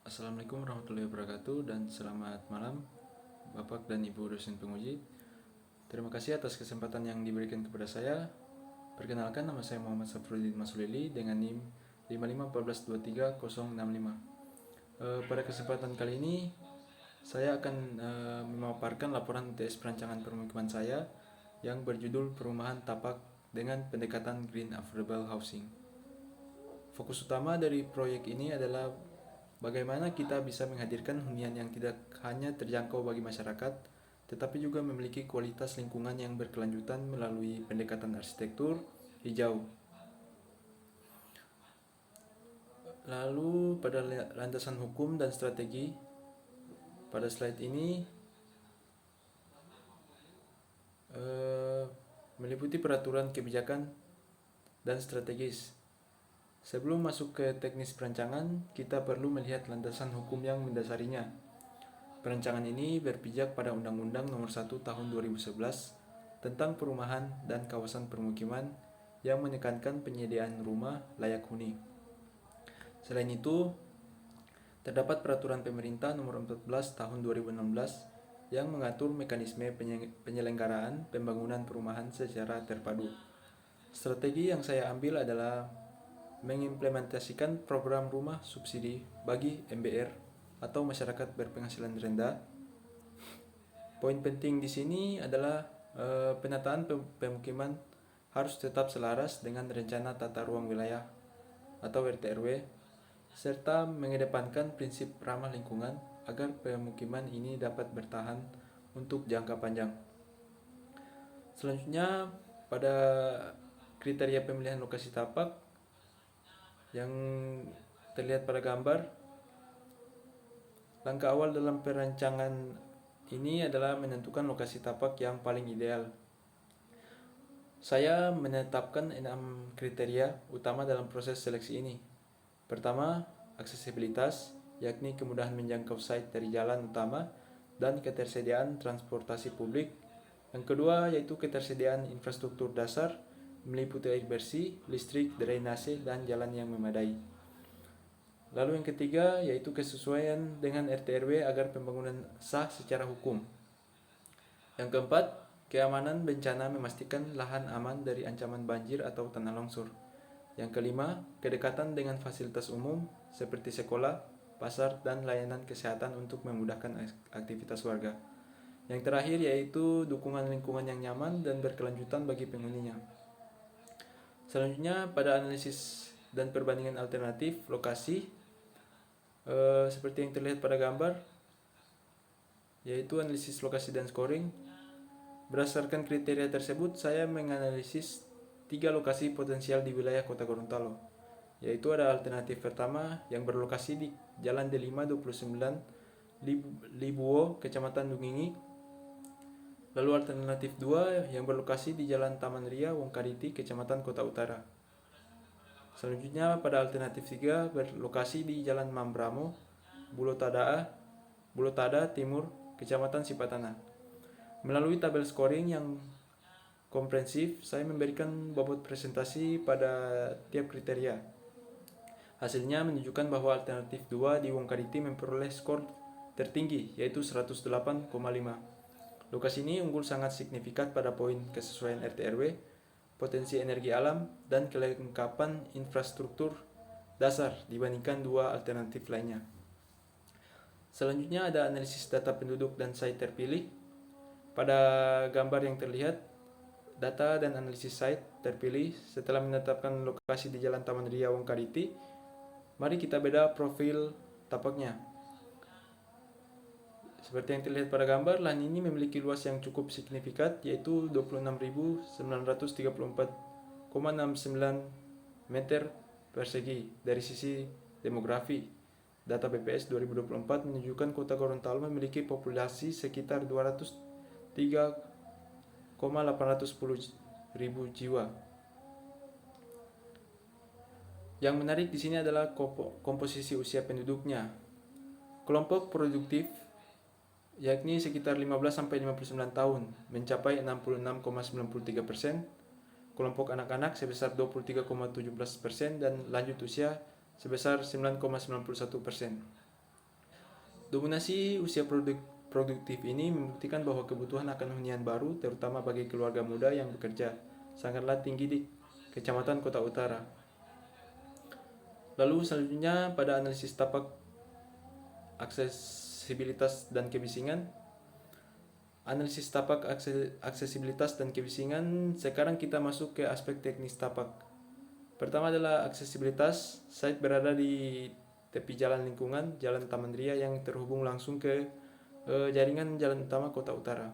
Assalamualaikum warahmatullahi wabarakatuh dan selamat malam Bapak dan Ibu dosen penguji. Terima kasih atas kesempatan yang diberikan kepada saya. Perkenalkan, nama saya Muhammad Safruddin Masulili dengan NIM 5514230065. Pada kesempatan kali ini saya akan memaparkan laporan UTS perancangan permukiman saya yang berjudul Perumahan Tapak dengan Pendekatan Green Affordable Housing. Fokus utama dari proyek ini adalah bagaimana kita bisa menghadirkan hunian yang tidak hanya terjangkau bagi masyarakat, tetapi juga memiliki kualitas lingkungan yang berkelanjutan melalui pendekatan arsitektur hijau. Lalu pada landasan hukum dan strategi, pada slide ini meliputi peraturan kebijakan dan strategis. Sebelum masuk ke teknis perancangan, kita perlu melihat landasan hukum yang mendasarinya. Perancangan ini berpijak pada Undang-Undang Nomor 1 Tahun 2011 tentang perumahan dan kawasan permukiman yang menekankan penyediaan rumah layak huni. Selain itu, terdapat Peraturan Pemerintah Nomor 14 Tahun 2016 yang mengatur mekanisme penyelenggaraan pembangunan perumahan secara terpadu. Strategi yang saya ambil adalah mengimplementasikan program rumah subsidi bagi MBR atau masyarakat berpenghasilan rendah. Poin penting di sini adalah penataan pemukiman harus tetap selaras dengan rencana tata ruang wilayah atau RT/RW serta mengedepankan prinsip ramah lingkungan agar pemukiman ini dapat bertahan untuk jangka panjang. Selanjutnya, pada kriteria pemilihan lokasi tapak yang terlihat pada gambar, langkah awal dalam perancangan ini adalah menentukan lokasi tapak yang paling ideal. Saya menetapkan 6 kriteria utama dalam proses seleksi ini. Pertama, aksesibilitas, yakni kemudahan menjangkau site dari jalan utama dan ketersediaan transportasi publik. Yang kedua yaitu ketersediaan infrastruktur dasar, meliputi air bersih, listrik, drainase, dan jalan yang memadai. Lalu yang ketiga yaitu kesesuaian dengan RT/RW agar pembangunan sah secara hukum. Yang keempat, keamanan bencana, memastikan lahan aman dari ancaman banjir atau tanah longsor. Yang kelima, kedekatan dengan fasilitas umum seperti sekolah, pasar, dan layanan kesehatan untuk memudahkan aktivitas warga. Yang terakhir yaitu dukungan lingkungan yang nyaman dan berkelanjutan bagi penghuninya. Selanjutnya, pada analisis dan perbandingan alternatif lokasi, seperti yang terlihat pada gambar, yaitu analisis lokasi dan scoring. Berdasarkan kriteria tersebut, saya menganalisis 3 lokasi potensial di wilayah Kota Gorontalo, yaitu ada alternatif pertama yang berlokasi di Jalan D529 Libuwo, Kecamatan Dungingi. Lalu alternatif 2 yang berlokasi di Jalan Taman Ria, Wongkariti, Kecamatan Kota Utara. Selanjutnya pada alternatif 3 berlokasi di Jalan Mambramo, Bulotada Timur, Kecamatan Sipatana. Melalui tabel scoring yang komprehensif, saya memberikan bobot presentasi pada tiap kriteria. Hasilnya menunjukkan bahwa alternatif 2 di Wongkariti memperoleh skor tertinggi, yaitu 108,5. Lokasi ini unggul sangat signifikan pada poin kesesuaian RT/RW, potensi energi alam, dan kelengkapan infrastruktur dasar dibandingkan 2 alternatif lainnya. Selanjutnya ada analisis data penduduk dan site terpilih. Pada gambar yang terlihat, data dan analisis site terpilih setelah menetapkan lokasi di Jalan Taman Ria, Wongkariti. Mari kita beda profil tapaknya. Seperti yang terlihat pada gambar, lahan ini memiliki luas yang cukup signifikan, yaitu 26.934,69 meter persegi. Dari sisi demografi, data BPS 2024 menunjukkan Kota Gorontalo memiliki populasi sekitar 203,810 jiwa. Yang menarik di sini adalah komposisi usia penduduknya. Kelompok produktif yakni sekitar 15-59 tahun mencapai 66,93%, kelompok anak-anak sebesar 23,17% dan lanjut usia sebesar 9,91%. Dominasi usia produktif ini membuktikan bahwa kebutuhan akan hunian baru, terutama bagi keluarga muda yang bekerja, sangatlah tinggi di Kecamatan Kota Utara. Lalu selanjutnya pada analisis tapak aksesibilitas dan kebisingan. Analisis tapak aksesibilitas dan kebisingan, sekarang kita masuk ke aspek teknis tapak. Pertama adalah aksesibilitas. Site berada di tepi jalan lingkungan, Jalan Taman Ria yang terhubung langsung ke jaringan jalan utama Kota Utara.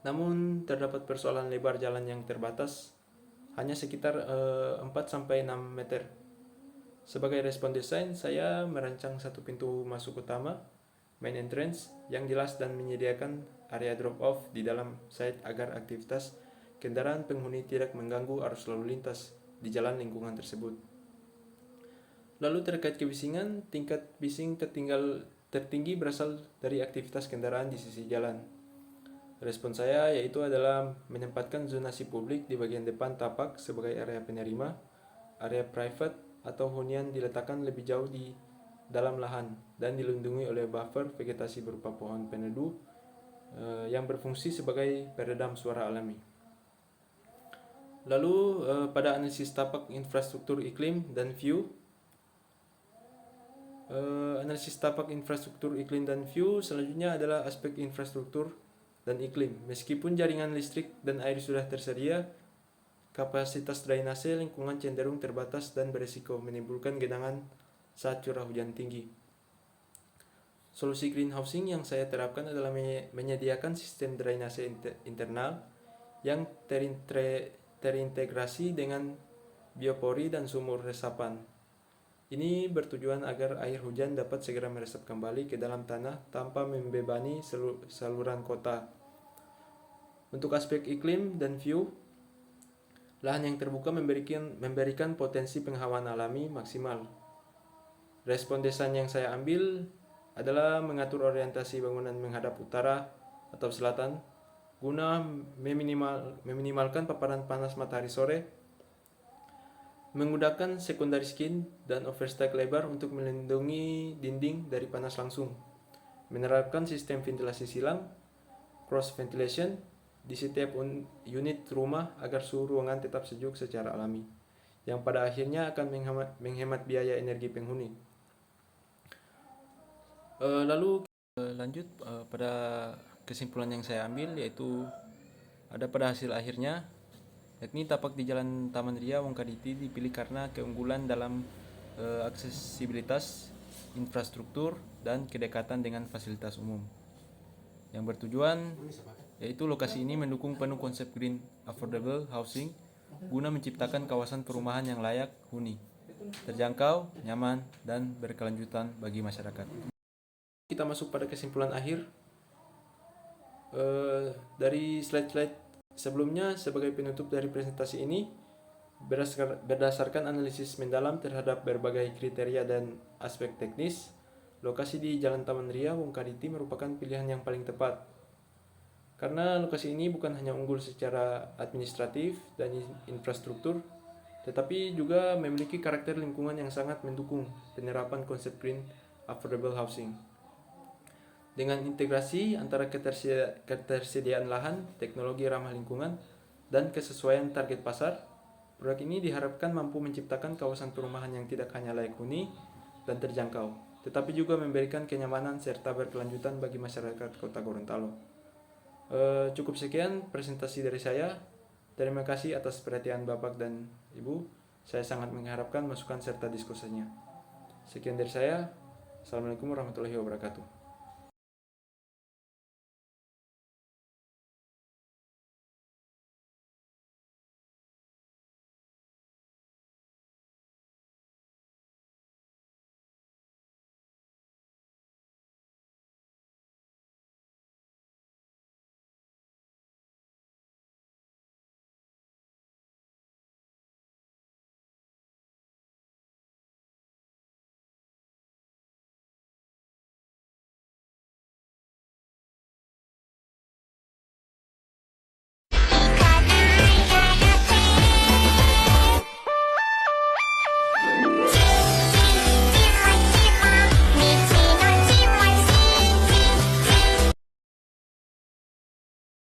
Namun terdapat persoalan lebar jalan yang terbatas, hanya sekitar 4-6 meter. Sebagai respon desain, saya merancang satu pintu masuk utama, main entrance, yang jelas dan menyediakan area drop-off di dalam site agar aktivitas kendaraan penghuni tidak mengganggu arus lalu lintas di jalan lingkungan tersebut. Lalu terkait kebisingan, tingkat bising tertinggi berasal dari aktivitas kendaraan di sisi jalan. Respon saya yaitu adalah menempatkan zonasi publik di bagian depan tapak sebagai area penerima, area private atau hunian diletakkan lebih jauh di dalam lahan dan dilindungi oleh buffer vegetasi berupa pohon peneduh yang berfungsi sebagai peredam suara alami. Lalu pada analisis tapak infrastruktur iklim dan view, analisis tapak infrastruktur iklim dan view selanjutnya adalah aspek infrastruktur dan iklim. Meskipun jaringan listrik dan air sudah tersedia, kapasitas drainase lingkungan cenderung terbatas dan beresiko menimbulkan genangan saat curah hujan tinggi. Solusi greenhousing yang saya terapkan adalah menyediakan sistem drainase internal yang terintegrasi dengan biopori dan sumur resapan. Ini bertujuan agar air hujan dapat segera meresap kembali ke dalam tanah tanpa membebani saluran kota. Untuk aspek iklim dan view, lahan yang terbuka memberikan potensi penghawaan alami maksimal. Respon desain yang saya ambil adalah mengatur orientasi bangunan menghadap utara atau selatan guna meminimalkan paparan panas matahari sore, menggunakan secondary skin dan overstack lebar untuk melindungi dinding dari panas langsung, menerapkan sistem ventilasi silang, cross ventilation, di setiap unit rumah agar suhu ruangan tetap sejuk secara alami, yang pada akhirnya akan menghemat biaya energi penghuni. Lalu lanjut pada kesimpulan yang saya ambil, yaitu ada pada hasil akhirnya, yakni tapak di Jalan Taman Ria Wongkaditi dipilih karena keunggulan dalam aksesibilitas, infrastruktur, dan kedekatan dengan fasilitas umum. Yang bertujuan yaitu lokasi ini mendukung penuh konsep green affordable housing guna menciptakan kawasan perumahan yang layak huni, terjangkau, nyaman, dan berkelanjutan bagi masyarakat. Kita masuk pada kesimpulan akhir. Dari slide-slide sebelumnya sebagai penutup dari presentasi ini, berdasarkan analisis mendalam terhadap berbagai kriteria dan aspek teknis, lokasi di Jalan Taman Ria Wongkaditi merupakan pilihan yang paling tepat. Karena lokasi ini bukan hanya unggul secara administratif dan infrastruktur, tetapi juga memiliki karakter lingkungan yang sangat mendukung penerapan konsep green affordable housing. Dengan integrasi antara ketersediaan lahan, teknologi ramah lingkungan, dan kesesuaian target pasar, proyek ini diharapkan mampu menciptakan kawasan perumahan yang tidak hanya layak huni dan terjangkau, tetapi juga memberikan kenyamanan serta berkelanjutan bagi masyarakat Kota Gorontalo. Cukup sekian presentasi dari saya. Terima kasih atas perhatian Bapak dan Ibu. Saya sangat mengharapkan masukan serta diskusinya. Sekian dari saya. Assalamualaikum warahmatullahi wabarakatuh.